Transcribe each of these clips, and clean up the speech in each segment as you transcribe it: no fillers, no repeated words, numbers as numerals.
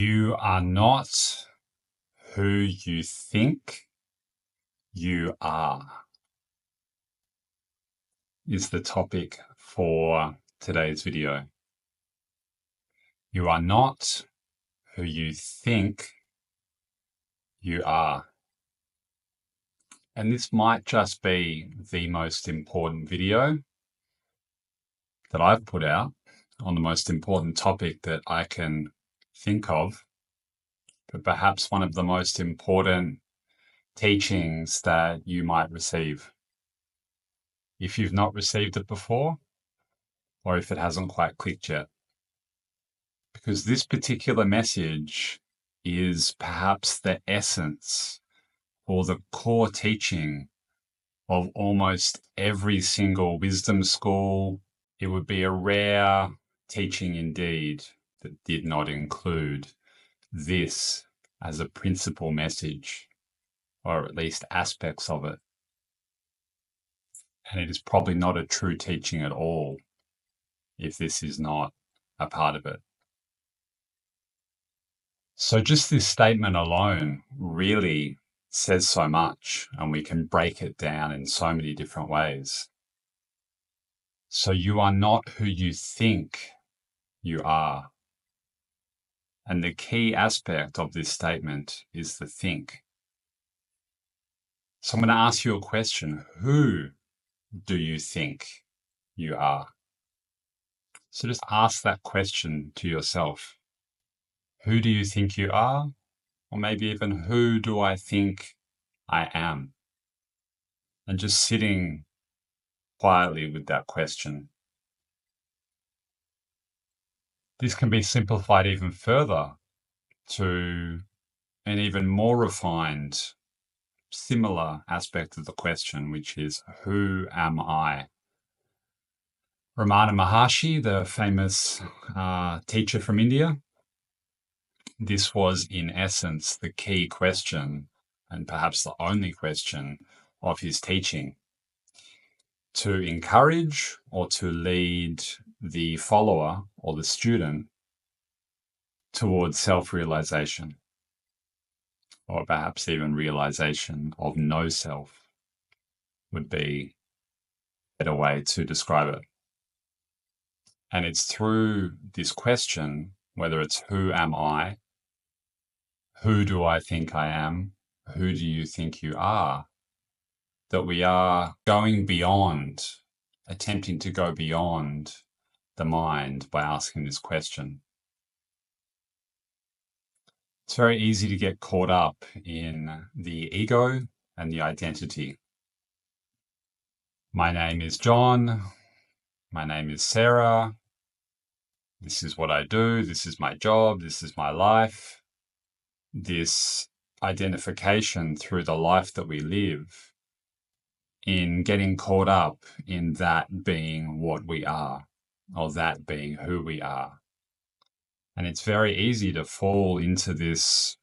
You are not who you think you are, is the topic for today's video. You are not who you think you are. And this might just be the most important video that I've put out on the most important topic that I can think of, but perhaps one of the most important teachings that you might receive. If you've not received it before, or if it hasn't quite clicked yet. Because this particular message is perhaps the essence or the core teaching of almost every single wisdom school. It would be a rare teaching indeed that did not include this as a principal message, or at least aspects of it. And it is probably not a true teaching at all if this is not a part of it. So just this statement alone really says so much, and we can break it down in so many different ways. So you are not who you think you are. And the key aspect of this statement is the think. So I'm going to ask you a question. Who do you think you are? So just ask that question to yourself. Who do you think you are? Or maybe even who do I think I am? And just sitting quietly with that question. This can be simplified even further to an even more refined, similar aspect of the question, which is, who am I? Ramana Maharshi, the famous teacher from India, this was in essence the key question, and perhaps the only question of his teaching, to encourage or to lead the follower or the student towards self-realization, or perhaps even realization of no self would be a better way to describe it. And it's through this question, whether it's who am I, who do I think I am, who do you think you are, that we are going beyond, attempting to go beyond the mind by asking this question. It's very easy to get caught up in the ego and the identity. My name is John. My name is Sarah. This is what I do. This is my job. This is my life. This identification through the life that we live, in getting caught up in that being what we are, or that being who we are. And it's very easy to fall into this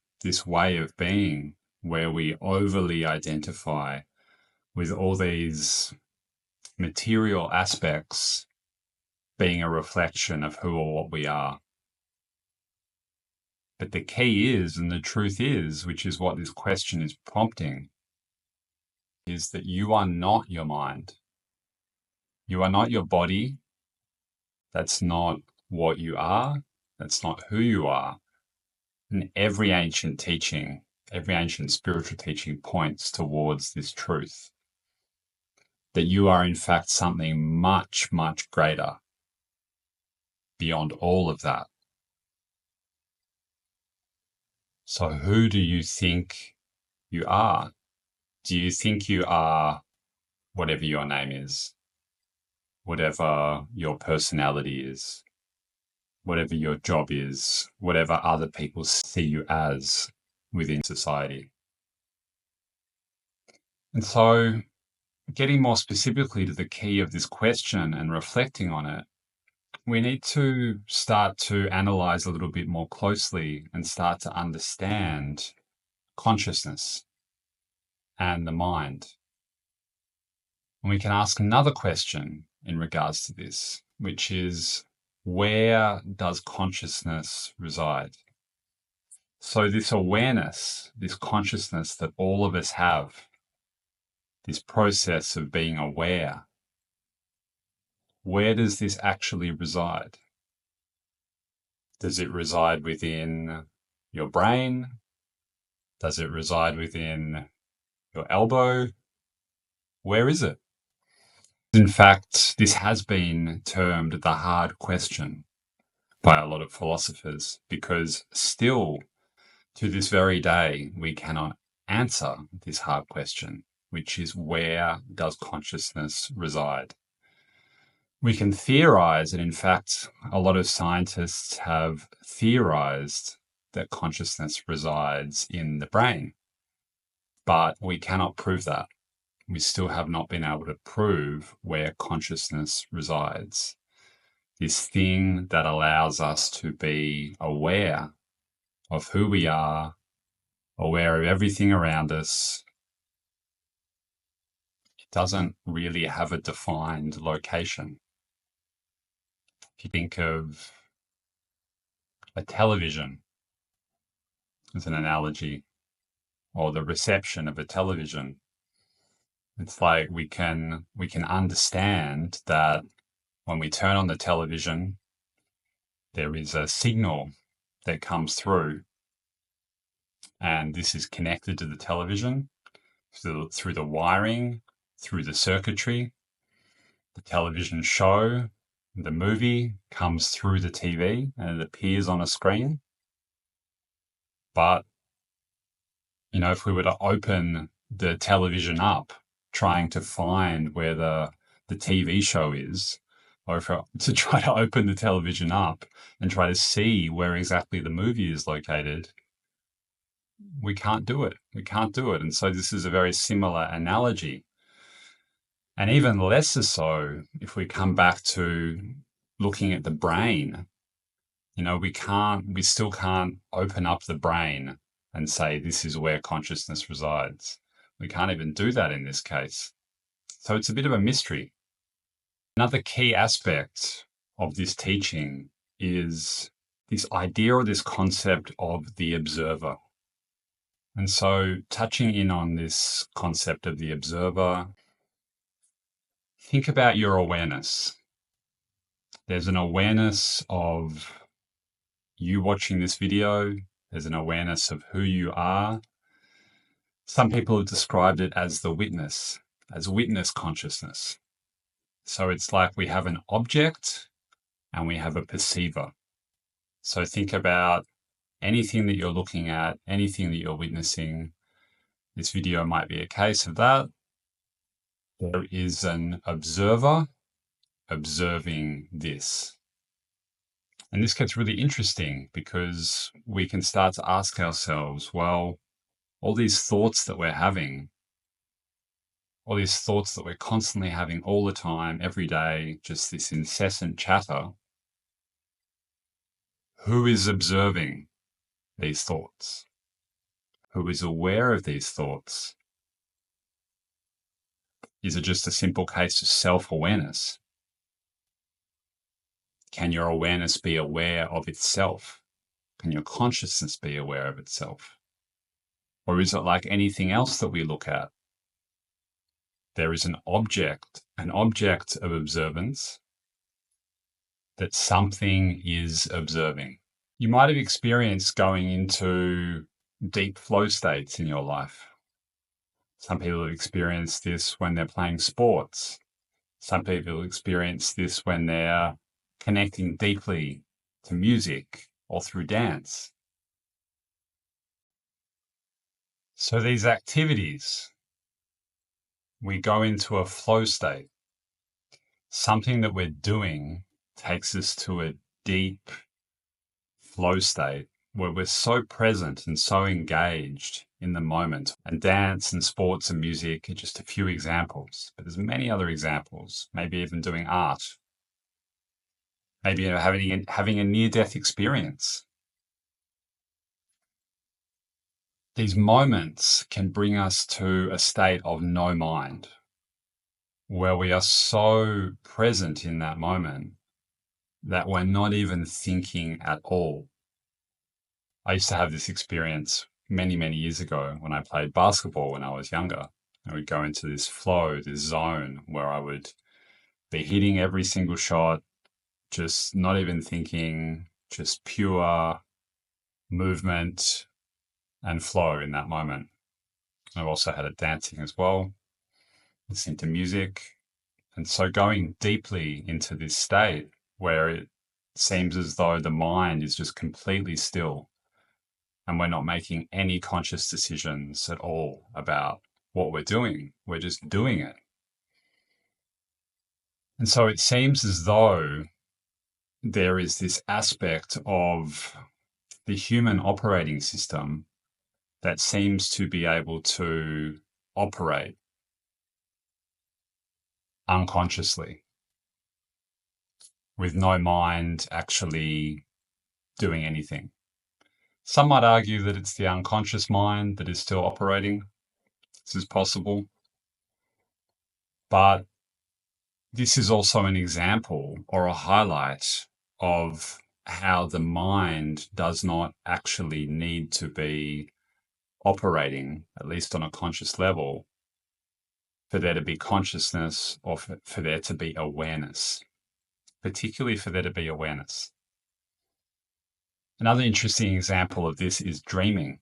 way of being where we overly identify with all these material aspects being a reflection of who or what we are. But the key is, and the truth is, which is what this question is prompting, is that you are not your mind. You are not your body. That's not what you are. That's not who you are. And every ancient teaching, every ancient spiritual teaching points towards this truth, that you are in fact something much, much greater beyond all of that. So who do you think you are? Do you think you are whatever your name is, whatever your personality is, whatever your job is, whatever other people see you as within society? And so, getting more specifically to the key of this question and reflecting on it, we need to start to analyze a little bit more closely and start to understand consciousness and the mind. And we can ask another question in regards to this, which is, where does consciousness reside? So this awareness, this consciousness that all of us have, this process of being aware, where does this actually reside? Does it reside within your brain? Does it reside within your elbow? Where is it? In fact, this has been termed the hard question by a lot of philosophers because still to this very day, we cannot answer this hard question, which is where does consciousness reside? We can theorize, and in fact, a lot of scientists have theorized that consciousness resides in the brain, but we cannot prove that. We still have not been able to prove where consciousness resides. This thing that allows us to be aware of who we are, aware of everything around us, it doesn't really have a defined location. If you think of a television as an analogy, or the reception of a television, it's like we can understand that when we turn on the television, there is a signal that comes through, and this is connected to the television through the wiring, through the circuitry. The television show, the movie comes through the TV and it appears on a screen. But, if we were to open the television up, trying to find where the TV show is, or if to try to open the television up and try to see where exactly the movie is located, we can't do it. We can't do it. And so this is a very similar analogy. And even less so if we come back to looking at the brain, we still can't open up the brain and say this is where consciousness resides. We can't even do that in this case. So it's a bit of a mystery. Another key aspect of this teaching is this idea or this concept of the observer. And so touching in on this concept of the observer, think about your awareness. There's an awareness of you watching this video. There's an awareness of who you are. Some people have described it as the witness, as witness consciousness. So it's like we have an object and we have a perceiver. So think about anything that you're looking at, anything that you're witnessing. This video might be a case of that. There is an observer observing this. And this gets really interesting because we can start to ask ourselves, well, all these thoughts that we're having, all these thoughts that we're constantly having all the time, every day, just this incessant chatter, who is observing these thoughts? Who is aware of these thoughts? Is it just a simple case of self-awareness? Can your awareness be aware of itself? Can your consciousness be aware of itself? Or is it like anything else that we look at? There is an object of observance that something is observing. You might have experienced going into deep flow states in your life. Some people have experienced this when they're playing sports. Some people experience this when they're connecting deeply to music or through dance. So these activities, we go into a flow state. Something that we're doing takes us to a deep flow state where we're so present and so engaged in the moment. And dance and sports and music are just a few examples, but there's many other examples, maybe even doing art, maybe having a near-death experience. These moments can bring us to a state of no mind, where we are so present in that moment that we're not even thinking at all. I used to have this experience many, many years ago when I played basketball when I was younger. I would go into this flow, this zone where I would be hitting every single shot, just not even thinking, just pure movement and flow in that moment. I've also had it dancing as well, listening to music. And so going deeply into this state where it seems as though the mind is just completely still and we're not making any conscious decisions at all about what we're doing. We're just doing it. And so it seems as though there is this aspect of the human operating system that seems to be able to operate unconsciously with no mind actually doing anything. Some might argue that it's the unconscious mind that is still operating. This is possible. But this is also an example or a highlight of how the mind does not actually need to be operating, at least on a conscious level, for there to be consciousness or for there to be awareness, particularly for there to be awareness. Another interesting example of this is dreaming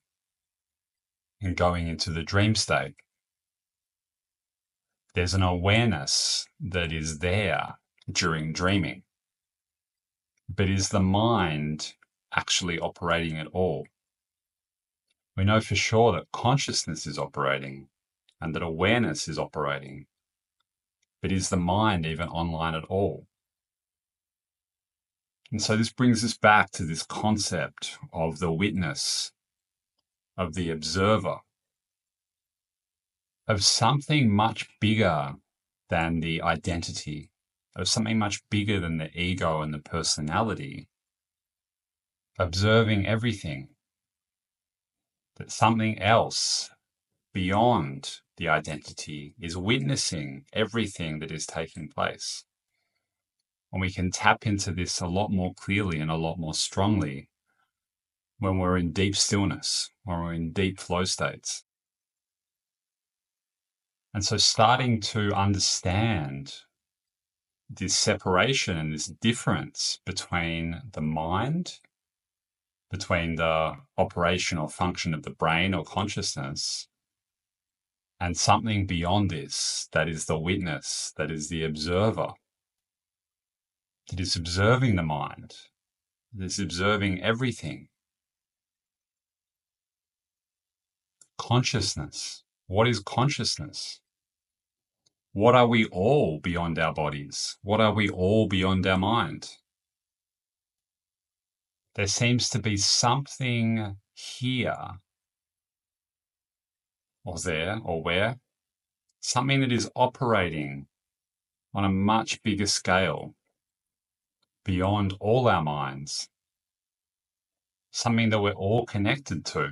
and going into the dream state. There's an awareness that is there during dreaming, but is the mind actually operating at all? We know for sure that consciousness is operating and that awareness is operating, but is the mind even online at all? And so this brings us back to this concept of the witness, of the observer, of something much bigger than the identity, of something much bigger than the ego and the personality, observing everything, that something else beyond the identity is witnessing everything that is taking place. And we can tap into this a lot more clearly and a lot more strongly when we're in deep stillness, when we're in deep flow states. And so starting to understand this separation and this difference between the mind, between the operation or function of the brain or consciousness, and something beyond this that is the witness, that is the observer, that is observing the mind, that is observing everything. Consciousness. What is consciousness? What are we all beyond our bodies? What are we all beyond our mind? There seems to be something here or there or where, something that is operating on a much bigger scale beyond all our minds, something that we're all connected to.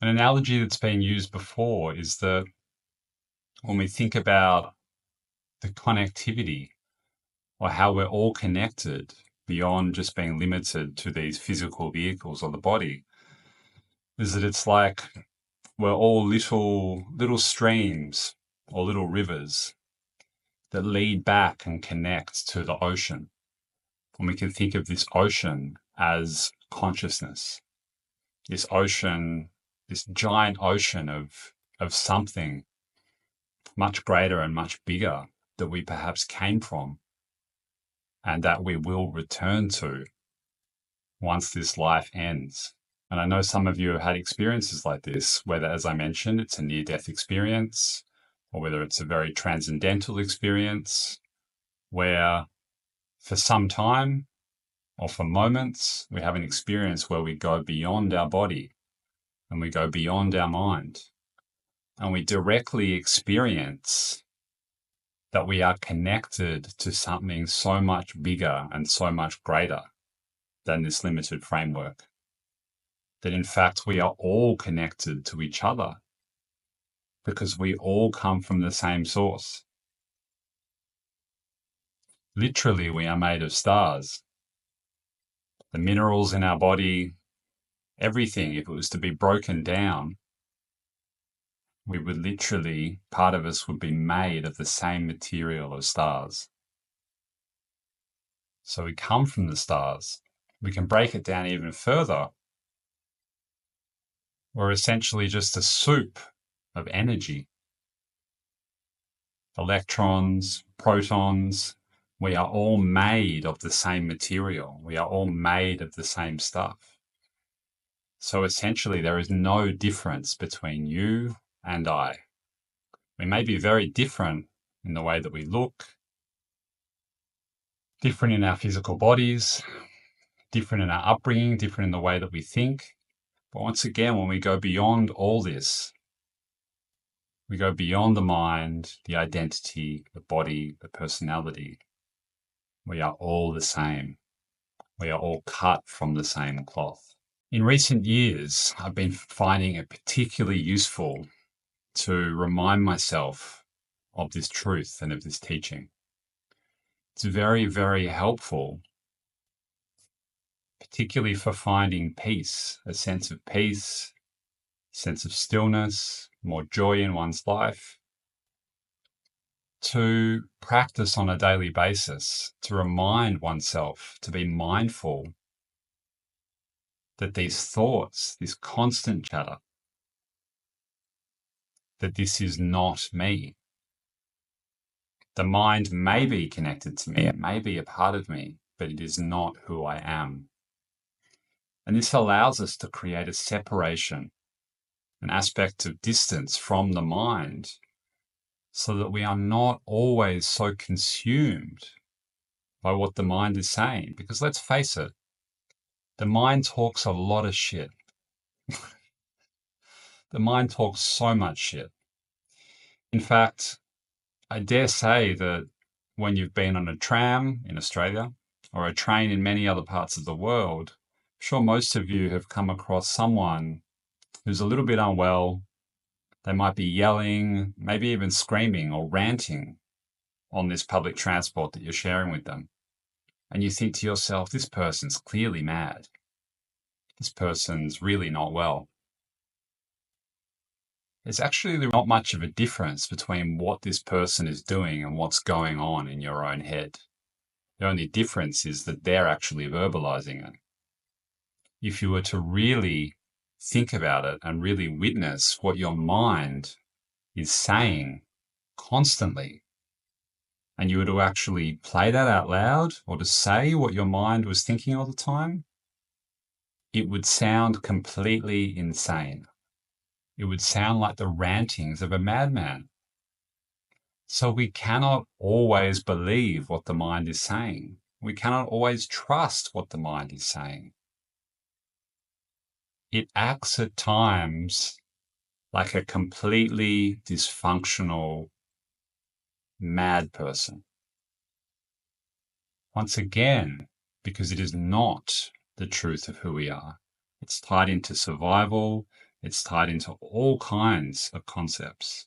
An analogy that's been used before is that when we think about the connectivity or how we're all connected beyond just being limited to these physical vehicles or the body, is that it's like we're all little streams or little rivers that lead back and connect to the ocean. And we can think of this ocean as consciousness. This ocean, this giant ocean of something much greater and much bigger that we perhaps came from and that we will return to once this life ends. And I know some of you have had experiences like this, whether, as I mentioned, it's a near-death experience, or whether it's a very transcendental experience, where for some time or for moments, we have an experience where we go beyond our body and we go beyond our mind, and we directly experience that we are connected to something so much bigger and so much greater than this limited framework. That in fact, we are all connected to each other because we all come from the same source. Literally, we are made of stars. the minerals in our body, everything, if it was to be broken down, we would literally, part of us would be made of the same material as stars. So we come from the stars. We can break it down even further. We're essentially just a soup of energy. Electrons, protons, we are all made of the same material. We are all made of the same stuff. So essentially, there is no difference between you and I. We may be very different in the way that we look, different in our physical bodies, different in our upbringing, different in the way that we think. But once again, when we go beyond all this, we go beyond the mind, the identity, the body, the personality. We are all the same. We are all cut from the same cloth. In recent years, I've been finding it particularly useful to remind myself of this truth and of this teaching. It's very, very helpful, particularly for finding peace, a sense of peace, sense of stillness, more joy in one's life, to practice on a daily basis, to remind oneself to be mindful that these thoughts, this constant chatter, that this is not me. The mind may be connected to me, it may be a part of me, but it is not who I am. And this allows us to create a separation, an aspect of distance from the mind, so that we are not always so consumed by what the mind is saying. Because let's face it, the mind talks a lot of shit. The mind talks so much shit. In fact, I dare say that when you've been on a tram in Australia or a train in many other parts of the world, I'm sure most of you have come across someone who's a little bit unwell. They might be yelling, maybe even screaming or ranting on this public transport that you're sharing with them. And you think to yourself, this person's clearly mad. This person's really not well. There's actually not much of a difference between what this person is doing and what's going on in your own head. The only difference is that they're actually verbalizing it. If you were to really think about it and really witness what your mind is saying constantly, and you were to actually play that out loud or to say what your mind was thinking all the time, it would sound completely insane. It would sound like the rantings of a madman. So we cannot always believe what the mind is saying. We cannot always trust what the mind is saying. It acts at times like a completely dysfunctional, mad person. Once again, because it is not the truth of who we are. It's tied into survival. It's tied into all kinds of concepts.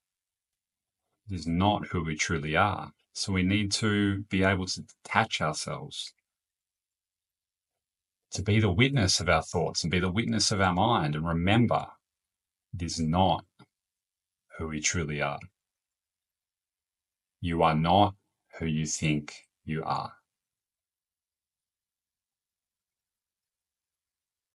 It is not who we truly are. So we need to be able to detach ourselves, to be the witness of our thoughts and be the witness of our mind, and remember, it is not who we truly are. You are not who you think you are.